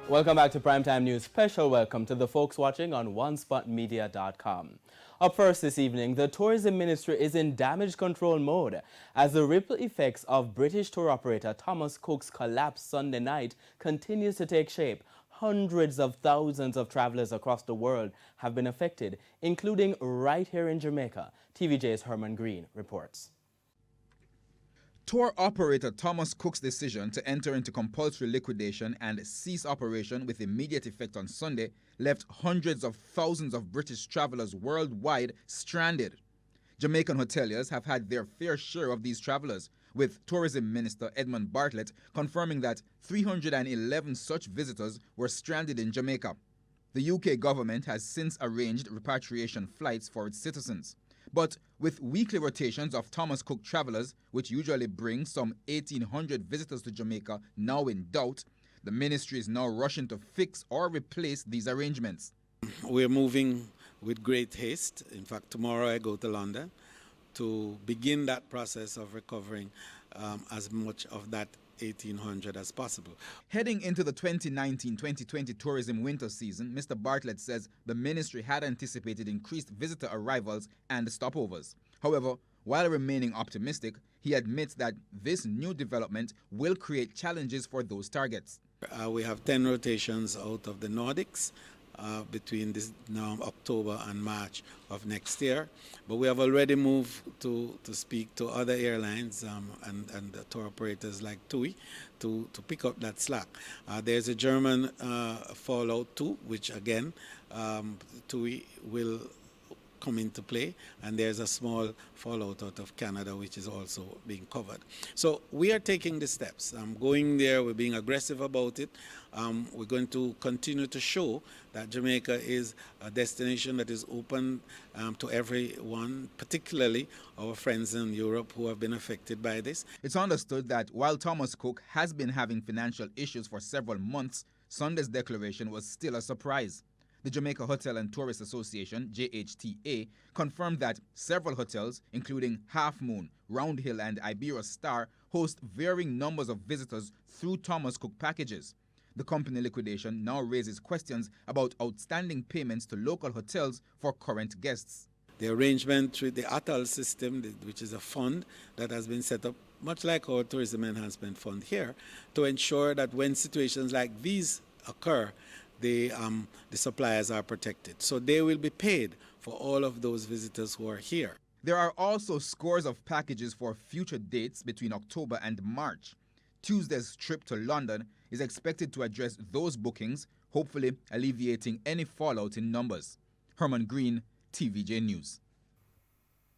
Welcome back to Primetime News. Special welcome to the folks watching on onespotmedia.com. Up first this evening, the tourism ministry is in damage control mode as the ripple effects of British tour operator Thomas Cook's collapse Sunday night continues to take shape. Hundreds of thousands of travelers across the world have been affected, including right here in Jamaica. TVJ's Herman Green reports. Tour operator Thomas Cook's decision to enter into compulsory liquidation and cease operation with immediate effect on Sunday left hundreds of thousands of British travelers worldwide stranded. Jamaican hoteliers have had their fair share of these travelers, with Tourism Minister Edmund Bartlett confirming that 311 such visitors were stranded in Jamaica. The UK government has since arranged repatriation flights for its citizens. But with weekly rotations of Thomas Cook travelers, which usually bring some 1,800 visitors to Jamaica, now in doubt, the ministry is now rushing to fix or replace these arrangements. We're moving with great haste. In fact, tomorrow I go to London to begin that process of recovering as much of that 1,800 as possible. Heading into the 2019-2020 tourism winter season, Mr. Bartlett says the ministry had anticipated increased visitor arrivals and stopovers. However, while remaining optimistic, he admits that this new development will create challenges for those targets. We have 10 rotations out of the Nordics between this now October and March of next year, but we have already moved to speak to other airlines and tour operators like TUI to pick up that slack. There's a German fallout too, which again TUI will come into play, and there's a small fallout out of Canada which is also being covered. So we are taking the steps. Going there, we're being aggressive about it. We're going to continue to show that Jamaica is a destination that is open to everyone, particularly our friends in Europe who have been affected by this. It's understood that while Thomas Cook has been having financial issues for several months, Sunday's declaration was still a surprise. The Jamaica Hotel and Tourist Association, JHTA, confirmed that several hotels, including Half Moon, Round Hill and Iberia Star, host varying numbers of visitors through Thomas Cook packages. The company liquidation now raises questions about outstanding payments to local hotels for current guests. The arrangement with the ATAL system, which is a fund that has been set up, much like our Tourism Enhancement Fund here, to ensure that when situations like these occur, the suppliers are protected. So they will be paid for all of those visitors who are here. There are also scores of packages for future dates between October and March. Tuesday's trip to London is expected to address those bookings, hopefully alleviating any fallout in numbers. Herman Green, TVJ News.